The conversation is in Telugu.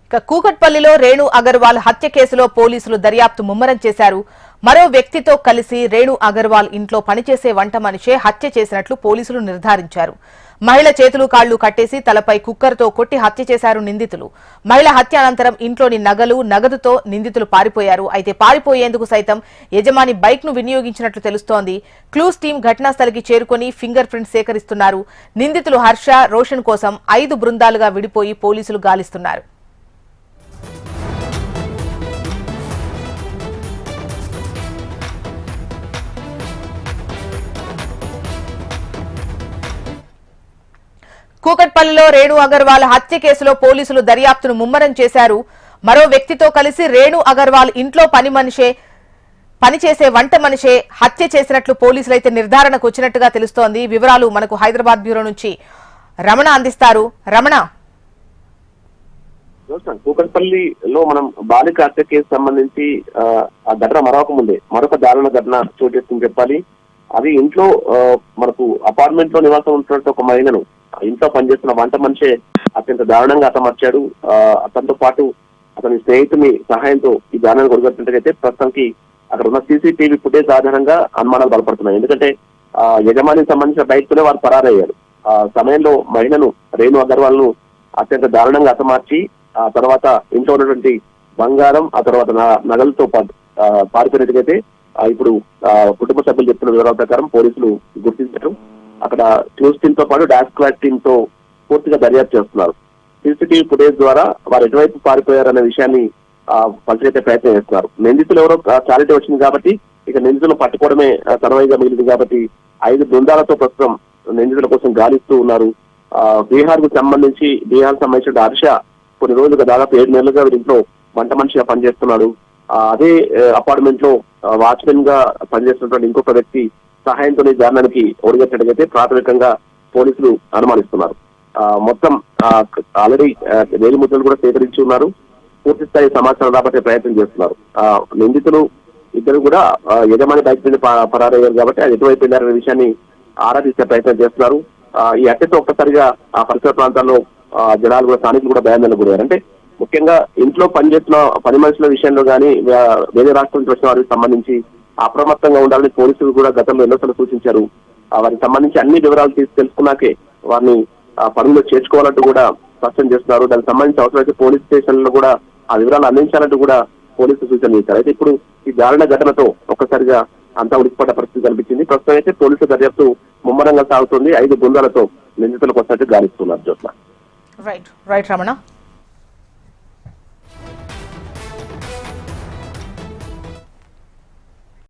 ఇక కూకట్పల్లిలో రేణు అగర్వాల్ హత్య కేసులో పోలీసులు దర్యాప్తు ముమ్మరం చేశారు. మరో వ్యక్తితో కలిసి రేణు అగర్వాల్ ఇంట్లో పనిచేసే వంట మనిషే హత్య చేసినట్లు పోలీసులు నిర్ధారించారు. మహిళ చేతులు కాళ్లు కట్టేసి తలపై కుక్కర్తో కొట్టి హత్య చేశారు నిందితులు. మహిళ హత్య అనంతరం ఇంట్లోని నగలు నగదుతో నిందితులు పారిపోయారు. అయితే పారిపోయేందుకు సైతం యజమాని బైక్ ను వినియోగించినట్లు తెలుస్తోంది. క్లూస్ టీం ఘటనాస్థలికి చేరుకుని ఫింగర్ ప్రింట్ సేకరిస్తున్నారు. నిందితులు హర్ష, రోషన్ కోసం 5 బృందాలుగా విడిపోయి పోలీసులు గాలిస్తున్నారు. కూకట్పల్లిలో రేణు అగర్వాల్ హత్య కేసులో పోలీసులు దర్యాప్తును ముమ్మరం చేశారు. మరో వ్యక్తితో కలిసి రేణు అగర్వాల్ ఇంట్లో పనిచేసే వంట మనిషే హత్య చేసినట్లు పోలీసులైతే నిర్ధారణకు వచ్చినట్టుగా తెలుస్తోంది. వివరాలు మనకు హైదరాబాద్ బ్యూరో నుంచి రమణ అందిస్తారు. రమణ, కూకట్పల్లిలో మనం బాలిక హత్య కేసు సంబంధించి ఆ ఘటన మరొక దారుణ ఘటన చోటు చేసుకుని చెప్పాలి. అది ఇంట్లో మనకు అపార్ట్మెంట్ లో నివాసం ఉంటున్నట్టు ఒక మహిళను ఇంట్లో పనిచేస్తున్న వంట మనిషే అత్యంత దారుణంగా హతమార్చాడు. అతనితో పాటు అతని స్నేహితుని సహాయంతో ఈ దారుణాన్ని కొడుకున్నట్టుగైతే ప్రస్తుతానికి అక్కడ ఉన్న సీసీటీవీ ఫుటేజ్ ఆధారంగా అనుమానాలు బలపడుతున్నాయి. ఎందుకంటే యజమానికి సంబంధించిన బైక్ తోనే వారు పరారయ్యారు. ఆ సమయంలో మహిళను రేణు అగర్వాల్ ను అత్యంత దారుణంగా హతమార్చి ఆ తర్వాత ఇంట్లో ఉన్నటువంటి బంగారం ఆ తర్వాత నగలతో పారిపోయినట్టుగైతే ఇప్పుడు కుటుంబ సభ్యులు చెప్తున్న వివరాల ప్రకారం పోలీసులు గుర్తించారు. అక్కడ క్లూస్ టీమ్ తో పాటు డాష్ స్క్వాడ్ టీమ్ తో పూర్తిగా దర్యాప్తు చేస్తున్నారు. సీసీటీవీ ఫుటేజ్ ద్వారా వారు ఎటువైపు పారిపోయారనే విషయాన్ని పరిశీలించే ప్రయత్నం చేస్తున్నారు. నిందితులు ఎవరో క్లారిటీ వచ్చింది కాబట్టి ఇక నిందితులను పట్టుకోవడమే తనవైగా మిగిలింది కాబట్టి 5 బృందాలతో ప్రస్తుతం నిందితుల కోసం గాలిస్తూ ఉన్నారు. బీహార్ సంబంధించిన హర్ష కొన్ని రోజులుగా దాదాపు 7 నెలలుగా ఇంట్లో వంట మనిషిగా పనిచేస్తున్నాడు. అదే అపార్ట్మెంట్ లో వాచ్మెన్ గా పనిచేస్తున్నటువంటి ఇంకొక వ్యక్తి సహాయంతో దారుణానికి ఒడిగట్టడిగైతే ప్రాథమికంగా పోలీసులు అనుమానిస్తున్నారు. మొత్తం ఆల్రెడీ వేలి ముద్రలు కూడా సేకరించి ఉన్నారు. పూర్తి స్థాయి సమాచారం రాబట్టే ప్రయత్నం చేస్తున్నారు. నిందితులు ఇద్దరు కూడా యజమాని బైక్ మీద పరారయ్యారు కాబట్టి అది ఎటువైపు వెళ్ళారనే విషయాన్ని ఆరా తీసే ప్రయత్నం చేస్తున్నారు. ఈ హత్యతో ఒక్కసారిగా ఆ పరిసర ప్రాంతాల్లో జనాలు కూడా స్థానికులు కూడా భయాందోళనకు గురయ్యారు. అంటే ముఖ్యంగా ఇంట్లో పనిచేస్తున్న పని మనుషుల విషయంలో కానీ వేరే రాష్ట్రం నుంచి వచ్చిన వారికి సంబంధించి అప్రమత్తంగా ఉండాలని పోలీసులు కూడా గతంలో ఎన్నోసార్లు సూచించారు. వారికి సంబంధించి అన్ని వివరాలు తెలుసుకున్నాకే వారిని పనుల్లో చేర్చుకోవాలంటూ కూడా స్పష్టం చేస్తున్నారు. దానికి సంబంధించి అవసరమైతే పోలీస్ స్టేషన్లో కూడా ఆ వివరాలు అందించాలంటూ కూడా పోలీసులు సూచనలు చేశారు. అయితే ఇప్పుడు ఈ దారుణ ఘటనతో ఒక్కసారిగా అంతా ఉడికిపడ్డ పరిస్థితి కనిపించింది. ప్రస్తుతం అయితే పోలీసుల దర్యాప్తు ముమ్మరంగా సాగుతుంది. 5 బృందాలతో నిందితులకు వస్తున్నట్టు గాలిస్తున్నారు. జ్యోత్స్న. రైట్ రమణ.